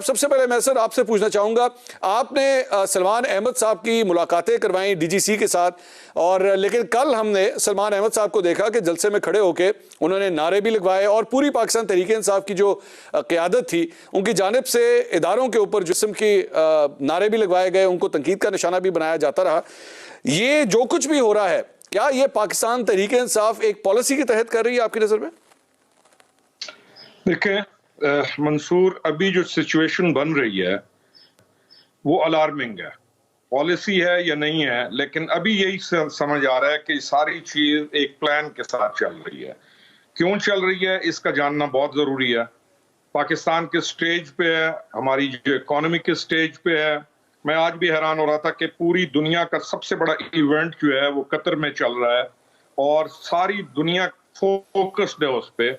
सबसे पहले मैं सर आपसे पूछना चाहूंगा, आपने सलमान अहमद साहब की मुलाकातें करवाई डीजीसी के साथ, और लेकिन कल हमने सलमान अहमद साहब को देखा कि जलसे में खड़े होकर उन्होंने नारे भी लगवाए और पूरी पाकिस्तान तहरीक इंसाफ की जो क़यादत थी उनकी जानिब से इदारों के ऊपर जिस्म की नारे भी लगवाए गए, उनको तनकीद का निशाना भी बनाया जाता रहा। ये जो कुछ भी हो रहा है, क्या ये पाकिस्तान तहरीक इंसाफ एक पॉलिसी के तहत कर रही है आपकी नजर में? देखिए मंसूर, अभी जो सिचुएशन बन रही है वो अलार्मिंग है। पॉलिसी है या नहीं है, लेकिन अभी यही समझ आ रहा है कि सारी चीज एक प्लान के साथ चल रही है। क्यों चल रही है इसका जानना बहुत जरूरी है। पाकिस्तान के स्टेज पे है, हमारी जो इकोनॉमी के स्टेज पे है। मैं आज भी हैरान हो रहा था कि पूरी दुनिया का सबसे बड़ा इवेंट जो है वो कतर में चल रहा है और सारी दुनिया फोकस्ड है उस पे,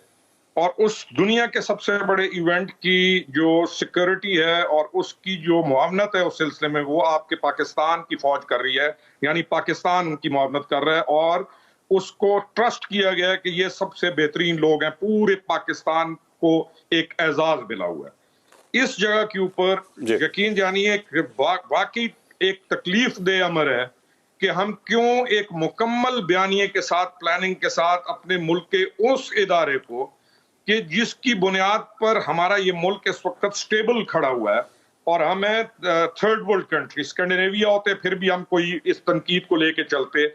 और उस दुनिया के सबसे बड़े इवेंट की जो सिक्योरिटी है और उसकी जो मुआवनत है उस सिलसिले में वो आपके पाकिस्तान की फौज कर रही है, यानी पाकिस्तान उनकी मुआवनत कर रहा है और उसको ट्रस्ट किया गया है कि ये सबसे बेहतरीन लोग हैं। पूरे पाकिस्तान को एक एजाज मिला हुआ है। इस जगह के ऊपर यकीन जानिए वाकई एक तकलीफ दे अमर है कि हम क्यों एक मुकम्मल बयानिए के साथ, प्लानिंग के साथ अपने मुल्क के उस इदारे को कि जिसकी बुनियाद पर हमारा ये मुल्क इस वक्त स्टेबल खड़ा हुआ है, और हमें थर्ड वर्ल्ड कंट्री स्कैंडिनेविया होते फिर भी हम कोई इस तनकीद को लेके चलते,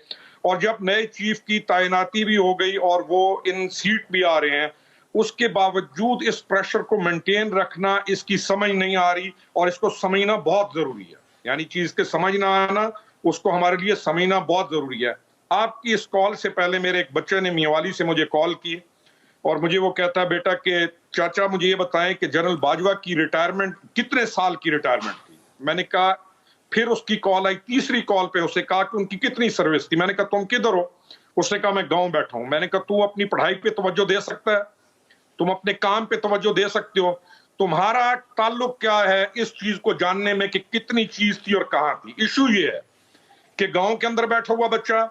और जब नए चीफ की तैनाती भी हो गई और वो इन सीट भी आ रहे हैं, उसके बावजूद इस प्रेशर को मेंटेन रखना इसकी समझ नहीं आ रही, और इसको समझना बहुत जरूरी है। यानी चीज के समझ ना आना, उसको हमारे लिए समझना बहुत जरूरी है। आपकी इस कॉल से पहले मेरे एक बच्चे ने मियावाली से मुझे कॉल की और मुझे वो कहता है, बेटा कि चाचा मुझे ये बताएं कि जनरल बाजवा की रिटायरमेंट कितने साल की रिटायरमेंट थी। मैंने कहा, फिर उसकी कॉल आई, तीसरी कॉल पे उसे कहा कि उनकी कितनी सर्विस थी। मैंने कहा तुम किधर हो? उसने कहा मैं गांव बैठा हूं। मैंने कहा तू अपनी पढ़ाई पे तवज्जो दे सकता है, तुम अपने काम पे तवज्जो दे सकते हो, तुम्हारा ताल्लुक क्या है इस चीज को जानने में कि कितनी चीज थी और कहां थी? इशू ये है कि गांव के अंदर बैठा हुआ बच्चा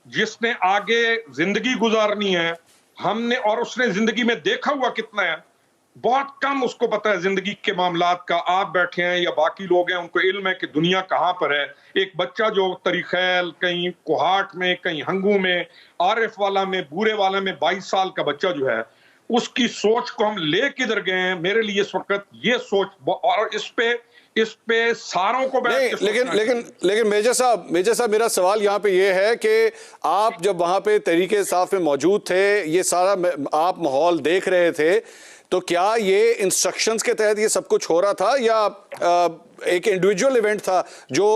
जिसने आगे जिंदगी गुजारनी है, हमने और उसने जिंदगी में देखा हुआ कितना है, बहुत कम उसको पता है जिंदगी के मामलात का। आप बैठे हैं या बाकी लोग हैं, उनको इल्म है कि दुनिया कहां पर है। एक बच्चा जो तरीखैल, कहीं कोहाट में, कहीं हंगू में, आरिफ वाला में, बूरे वाला में 22 साल का बच्चा जो है, उसकी सोच को हम ले किधर गए हैं। मेरे लिए इस वक्त ये सोच, और इस पे सारों को नहीं, लेकिन मेजर साहब मेरा सवाल यहाँ पे ये है कि आप जब वहां पे तहरीक इंसाफ में मौजूद थे, ये सारा आप माहौल देख रहे थे, तो क्या ये इंस्ट्रक्शंस के तहत ये सब कुछ हो रहा था या एक इंडिविजुअल इवेंट था जो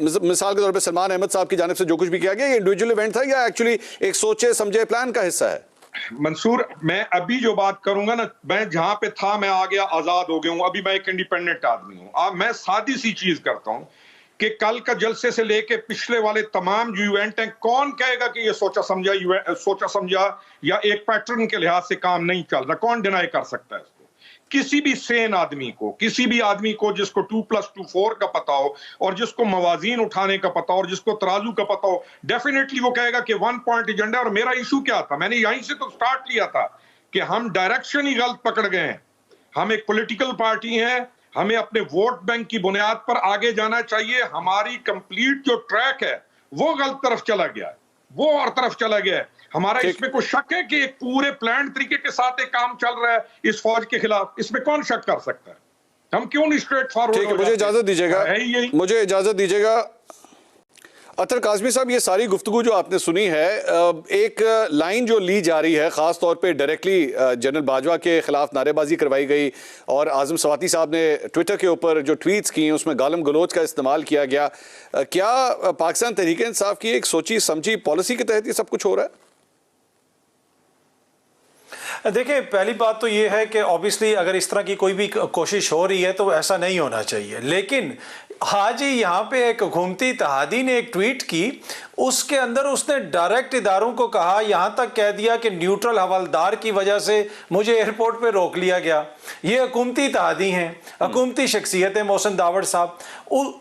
मिसाल के तौर पे सलमान अहमद साहब की जानिब से जो कुछ भी किया गया, ये इंडिविजुअल इवेंट था या एक्चुअली एक सोचे समझे प्लान का हिस्सा है? मंसूर, मैं अभी जो बात करूंगा ना, मैं जहां पे था मैं आ गया, आजाद हो गया हूं। अभी मैं एक इंडिपेंडेंट आदमी हूं। मैं सादी सी चीज करता हूं कि कल का जलसे से लेके पिछले वाले तमाम जो इवेंट हैं, कौन कहेगा कि ये सोचा समझा या एक पैटर्न के लिहाज से काम नहीं चल रहा? कौन डिनाई कर सकता है इसको? किसी भी सेन आदमी को, किसी भी आदमी को जिसको 2+2 4 का पता हो और जिसको मवाजीन उठाने का पता हो और जिसको तराजू का पता हो, डेफिनेटली वो कहेगा कि 1 पॉइंट एजेंडा। और मेरा इशू क्या था, मैंने यहीं से तो स्टार्ट लिया था कि हम डायरेक्शन ही गलत पकड़ गए हैं। हम एक पॉलिटिकल पार्टी हैं, हमें अपने वोट बैंक की बुनियाद पर आगे जाना चाहिए। हमारी कंप्लीट जो ट्रैक है वो गलत तरफ चला गया है, वो और तरफ चला गया है। हमारा इसमें कोई शक है कि एक पूरे प्लान तरीके के साथ एक काम चल रहा है इस फौज के खिलाफ? इसमें कौन शक कर सकता है? हम क्यों नहीं स्ट्रेट फॉरवर्ड? मुझे इजाजत दीजिएगा अतर काज़मी साहब, ये सारी गुफ्तगू जो आपने सुनी है, एक लाइन जो ली जा रही है ख़ास तौर पे डायरेक्टली जनरल बाजवा के खिलाफ नारेबाजी करवाई गई और आज़म सवाती साहब ने ट्विटर के ऊपर जो ट्वीट्स की उसमें गालम गलोच का इस्तेमाल किया गया। क्या पाकिस्तान तहरीक इंसाफ की एक सोची समझी पॉलिसी के तहत ये सब कुछ हो रहा है? देखिए, पहली बात तो ये है कि ऑब्वियसली अगर इस तरह की कोई भी कोशिश हो रही है तो ऐसा नहीं होना चाहिए, लेकिन आज ही यहाँ पे एक हुकूमती इत्तेहादी ने एक ट्वीट की, उसके अंदर उसने डायरेक्ट इदारों को कहा, यहां तक कह दिया कि न्यूट्रल हवलदार की वजह से मुझे एयरपोर्ट पे रोक लिया गया। ये हुकूमती इत्तेहादी हैं, हुकूमती शख्सियत है मोहसिन दावड़ साहब।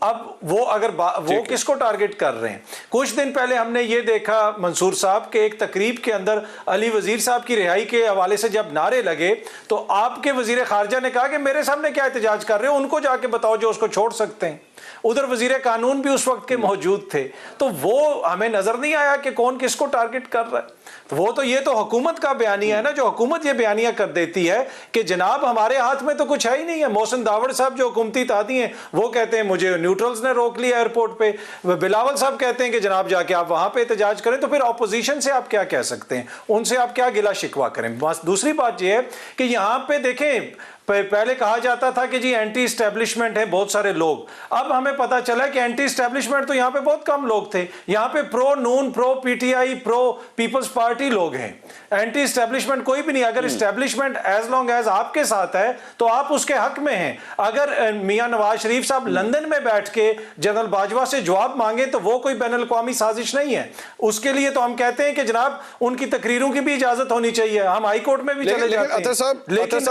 अब वो अगर वो किसको टारगेट कर रहे हैं? कुछ दिन पहले हमने ये देखा मंसूर साहब के एक तकरीब के अंदर अली वजीर साहब की रिहाई के हवाले से जब नारे लगे तो आपके वजीर खारजा ने कहा कि मेरे सामने क्या एहतजाज कर रहे हो, उनको जाके बताओ जो उसको छोड़ सकते हैं। उधर वजीर कानून भी उस वक्त के मौजूद थे। तो वो हमें नजर नहीं आया कि कौन किसको टारगेट कर रहा है। तो वो तो ये तो हुकूमत का बयानिया है ना, जो हुकूमत ये बयानिया कर देती है कि जनाब हमारे हाथ में तो कुछ है ही नहीं है। मोहसिन दावड़ साहब जो हुकूमती इत्तेहादी हैं वो कहते हैं मुझे न्यूट्रल्स ने रोक लिया एयरपोर्ट पे, बिलावल साहब कहते हैं कि जनाब जाके आप वहां पे एहतजाज करें। तो फिर ऑपोजिशन से आप क्या कह सकते हैं? उनसे आप क्या गिला शिकवा करें? बस दूसरी बात यह है कि यहां पे देखें, पहले कहा जाता था कि जी एंटी एस्टेब्लिशमेंट है बहुत सारे लोग। अब हमें पता चला कि एंटी एस्टेब्लिशमेंट तो यहां पे बहुत कम लोग थे। यहां पे pro Noon, pro PTI, pro Peoples Party लोग हैं। एंटी एस्टेब्लिशमेंट कोई भी नहीं। अगर एस्टेब्लिशमेंट एज लॉन्ग एज आपके साथ है तो आप उसके हक में हैं। अगर मियां नवाज शरीफ साहब लंदन में बैठ के जनरल बाजवा से जवाब मांगे तो वो कोई बैनुल अक़वामी साजिश नहीं है। उसके लिए तो हम कहते हैं कि जनाब उनकी तकरीरों की भी इजाजत होनी चाहिए। हम हाई कोर्ट में भी चले जाते हैं। लेकिन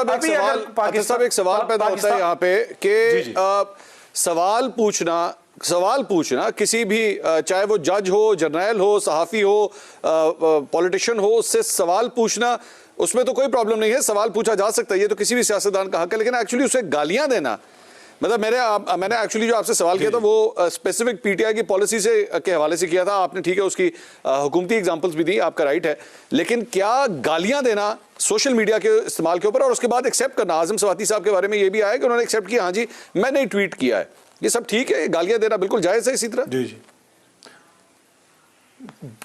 अभी साहब एक सवाल पैदा होता है यहाँ पे कि सवाल पूछना किसी भी, चाहे वो जज हो, जर्नैल हो, सहाफ़ी हो, पॉलिटिशियन हो, उससे सवाल पूछना, उसमें तो कोई प्रॉब्लम नहीं है, सवाल पूछा जा सकता है, ये तो किसी भी सियासतदान का हक है। लेकिन एक्चुअली उसे गालियां देना, मतलब मैंने एक्चुअली जो आपसे सवाल किया था वो स्पेसिफिक पीटीआई की पॉलिसी से के हवाले से किया था। आपने ठीक है उसकी हुकूमती एग्जांपल्स भी दी, आपका राइट है। लेकिन क्या गालियां देना सोशल मीडिया के इस्तेमाल के ऊपर और उसके बाद एक्सेप्ट करना, आजम स्वाति साहब के बारे में ये भी आया कि उन्होंने एक्सेप्ट किया, हाँ जी मैंने ही ट्वीट किया है, ये सब ठीक है? गालियां देना बिल्कुल जायज़ है इसी तरह? जी जी,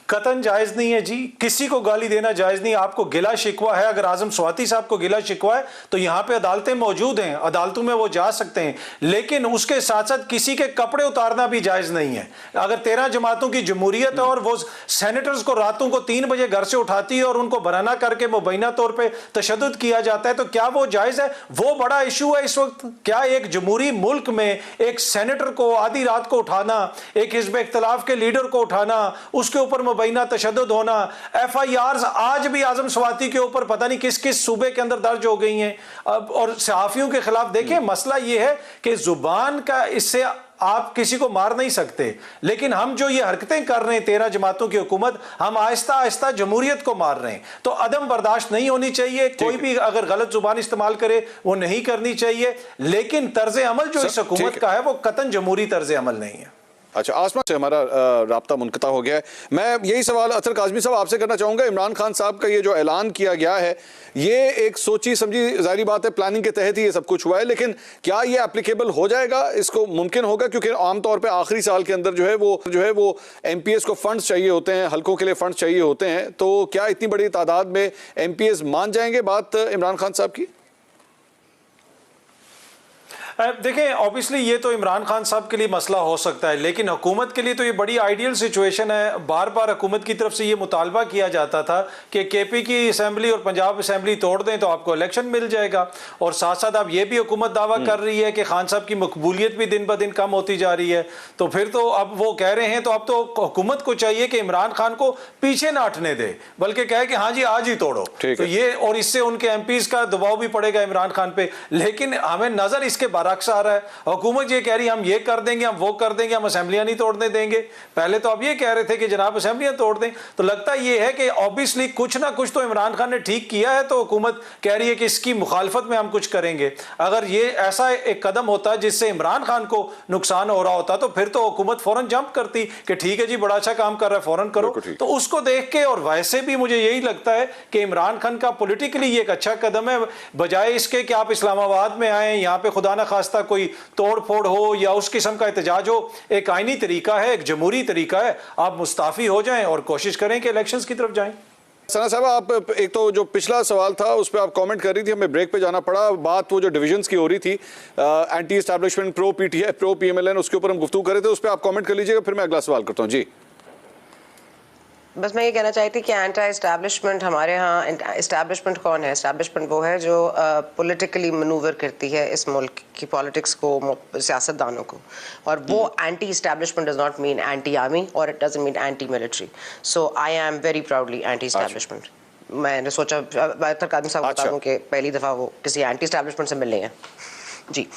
कतन जायज नहीं है जी, किसी को गाली देना जायज नहीं। आपको गिला शिकवा है, अगर आजम स्वाति साहब को गिला शिकवा है तो यहां पे अदालतें मौजूद हैं, अदालतों में वो जा सकते हैं। लेकिन उसके साथ साथ किसी के कपड़े उतारना भी जायज नहीं है। अगर 13 जमातों की जमहूरियत है और वो सेनेटर्स को रातों को 3 बजे घर से उठाती है और उनको बराना करके मुबैना तौर पर तशद्दुद किया जाता है, तो क्या वो जायज है? वो बड़ा इशू है इस वक्त। क्या एक जमहूरी मुल्क में एक सेनेटर को आधी रात को उठाना, एक हिज़्ब इख्तिलाफ के लीडर को उठाना, उसके ऊपर मुबैना तशद्दुद होना, FIRs आज भी आजम स्वाति के ऊपर पता नहीं किस किस सूबे के अंदर दर्ज हो गई हैं। अब और सहाफियों के खिलाफ देखिए, मसला यह है कि जुबान का, इससे आप किसी को मार नहीं सकते। लेकिन हम जो ये हरकतें कर रहे हैं 13 जमातों की हुकूमत, हम आहिस्ता आहिस्ता जमहूरियत को मार रहे हैं। तो अदम बर्दाश्त नहीं होनी चाहिए। कोई भी अगर गलत जुबान इस्तेमाल करे वो नहीं करनी चाहिए। लेकिन तर्ज अमल जो इस हुकूमत का है वो कतन जमहूरी तर्ज अमल नहीं है। अच्छा, आसमान से हमारा राब्ता मुनक़ता हो गया है। मैं यही सवाल अतर काज़मी साहब आपसे करना चाहूँगा। इमरान खान साहब का ये जो ऐलान किया गया है, ये एक सोची समझी, जाहिर बात है प्लानिंग के तहत ही ये सब कुछ हुआ है, लेकिन क्या ये एप्लीकेबल हो जाएगा? इसको मुमकिन होगा? क्योंकि आमतौर पर आखिरी साल के अंदर जो है वो MPs को फंड्स चाहिए होते हैं, हल्कों के लिए फंड्स चाहिए होते हैं। तो क्या इतनी बड़ी तादाद में MPs मान जाएंगे बात इमरान खान साहब की? देखें, ऑब्वियसली ये तो इमरान खान साहब के लिए मसला हो सकता है, लेकिन हुकूमत के लिए तो ये बड़ी आइडियल सिचुएशन है। बार बार हुकूमत की तरफ से ये मुतालबा किया जाता था कि KP की असेंबली और पंजाब असेंबली तोड़ दें तो आपको इलेक्शन मिल जाएगा। और साथ साथ अब ये भी हुकूमत दावा कर रही है कि खान साहब की मकबूलियत भी दिन ब दिन कम होती जा रही है। तो फिर तो अब वो कह रहे हैं, तो अब तो हुकूमत को चाहिए कि इमरान खान को पीछे ना हटने दे, बल्कि कहे कि हाँ जी आज ही तोड़ो। तो ये, और इससे उनके MPs का दबाव भी पड़ेगा इमरान खान पे। लेकिन हमें नजर इसके बरअक्स आ रहा है। हुकूमत ये कह रही है हम ये कर देंगे, हम वो कर देंगे, हम असेंबलियां नहीं तोड़ने देंगे। पहले तो अब ये कह रहे थे कि जनाब असेंबलियां तोड़ दें। तो लगता ये है कि ऑब्वियसली कुछ ना कुछ तो इमरान खान ने ठीक किया है, तो हुकूमत कह रही है कि इसकी मुखालफत में हम कुछ करेंगे। अगर ये ऐसा एक कदम होता जिससे इमरान खान को नुकसान हो रहा होता तो फिर तो हुकूमत फौरन जंप करती कि ठीक है जी बड़ा अच्छा काम कर रहा है, फौरन करो। तो उसको देख के, और वैसे भी मुझे यही लगता है कि इमरान खान का पॉलिटिकली ये एक अच्छा कदम है, बजाय इसके कि आप इस्लामाबाद में आए, यहाँ पे खुदा ना खास्ता कोई तोड़ फोड़ हो या उस किस्म का एहतजाज हो। एक आईनी तरीका है, एक जमहूरी तरीका है, आप मुस्ताफी हो जाएं और कोशिश करें कि इलेक्शंस की तरफ जाएं। सना साहब, आप एक तो जो पिछला सवाल था उस पर आप कमेंट कर रही थी, हमें ब्रेक पे जाना पड़ा। बात वो जो डिविजन्स की हो रही थी, anti establishment, pro PTI, pro PMLN, उसके ऊपर हम गुफ्तगू कर रहे थे, उस पर आप कमेंट कर लीजिएगा, फिर मैं अगला सवाल करता हूँ जी। बस मैं ये कहना चाहती थी कि एंटी एस्टैब्लिशमेंट हमारे यहाँ, एस्टैब्लिशमेंट कौन है? एस्टैब्लिशमेंट वो है जो पॉलिटिकली मनूवर करती है इस मुल्क की पॉलिटिक्स को, सियासतदानों को, और वो anti establishment does not mean anti army और it doesn't mean anti military. So I am very proudly anti establishment. मैंने सोचा बेहतर कादमी साहब बता दूं कि पहली दफ़ा वो किसी एंटी एस्टैब्लिशमेंट से मिलने हैं। जी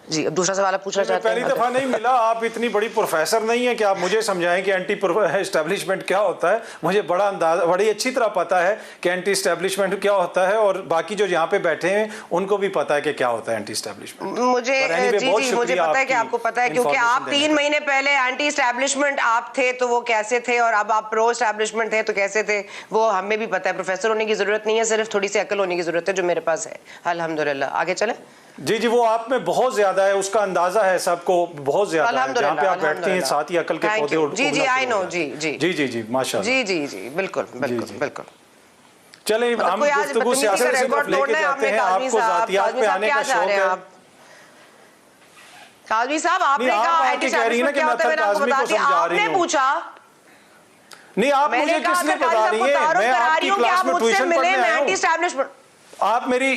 जी, अब दूसरा सवाल आप पूछना चाहते हैं? पहली दफा नहीं मिला, आप इतनी बड़ी प्रोफेसर नहीं है कि आप मुझे समझाएं कि एंटी एस्टेब्लिशमेंट क्या होता है। मुझे बड़ा अंदाजा, बड़ी अच्छी तरह पता है कि एंटी एस्टेब्लिशमेंट क्या होता है, और बाकी जो यहाँ पे बैठे हैं उनको भी पता है कि क्या होता है एंटी एस्टेब्लिशमेंट। मुझे मुझे पता है कि आपको पता है, क्योंकि आप 3 महीने पहले एंटी एस्टेब्लिशमेंट आप थे तो वो कैसे थे, और अब आप प्रो एस्टेब्लिशमेंट थे तो कैसे थे, वो हमें भी पता है। प्रोफेसर होने की जरूरत नहीं है, सिर्फ थोड़ी सी अकल होने की जरूरत है, जो मेरे पास है अल्हम्दुलिल्लाह। आगे चले। जी जी, वो आप में बहुत ज्यादा है, उसका अंदाजा है सबको, बहुत ज्यादा है। जहाँ पे आप बैठती हैं साथ ही अकल के पौधे उड़, जी जी, आई नो, जी जी जी जी जी, माशाल्लाह, जी जी जी, बिल्कुल बिल्कुल बिल्कुल। चले हम गुफ्तगू सियासत से तरफ लेके जाते हैं, आपको जातियात पे आने का शौक है। काज़मी साहब, आपने कहा एंटी एस्टैब्लिशमेंट क्या होता है, मैंने आपको बता दिया। आपने पूछा, नहीं आप मुझे किसने बता रही है? मैं आपकी क्लास में ट्यूशन पढ़ने आया हूं। एंटी एस्टैब्लिशमेंट आप मेरी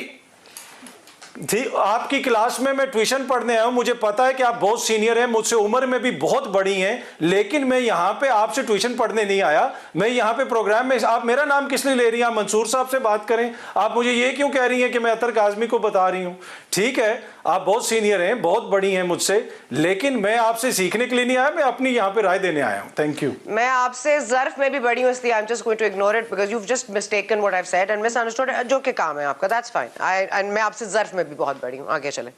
थी, आपकी क्लास में मैं ट्यूशन पढ़ने आया हूं। मुझे पता है कि आप बहुत सीनियर हैं, मुझसे उम्र में भी बहुत बड़ी हैं, लेकिन मैं यहाँ पे आपसे ट्यूशन पढ़ने नहीं आया। मैं यहाँ पे प्रोग्राम में, आप मेरा नाम किस लिए ले रही हैं? आप मंसूर साहब से बात करें। आप मुझे ये क्यों कह रही हैं कि मैं अतर काज़मी को बता रही हूँ? ठीक है, आप बहुत सीनियर हैं, बहुत बड़ी हैं मुझसे, लेकिन मैं आपसे सीखने के लिए नहीं आया, मैं अपनी यहाँ पे राय देने आया हूँ। Thank you. मैं आपसे ज़र्फ में भी बड़ी हूँ, इसलिए I am just going to ignore it because you have just mistaken what I have said and misunderstood, जो कि काम है आपका, दैट्स फाइन। मैं आपसे ज़र्फ में भी बहुत बड़ी हूँ। आगे चले।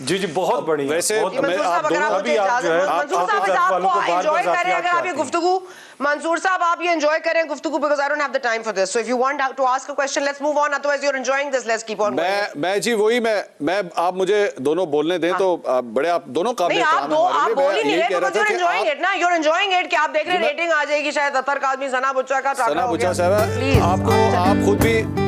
जी जी, बहुत बड़ी। वैसे बहुत मैं आप दोनों अभी आप जो है मंसूर साहब, आप एंजॉय करें अगर आप ये गुफ्तगू, मंसूर साहब आप ये एंजॉय करें गुफ्तगू, because I don't have the time for this. So if you want to ask a question let's move on, otherwise you are enjoying this, let's keep on going. मैं जी वही मैं आप मुझे दोनों बोलने दें तो बड़े आप दोनों काबिल नहीं, आप बोल ही नहीं रहे, कह रहा बिकॉज़ यू था आर एंजॉयिंग इट ना, यू आर एंजॉयिंग इट कि आप देख रहे हैं रेटिंग आ जाएगी शायद अतर काज़मी, सना बुच्चा का, सना बुच्चा साहब, आपको आप खुद भी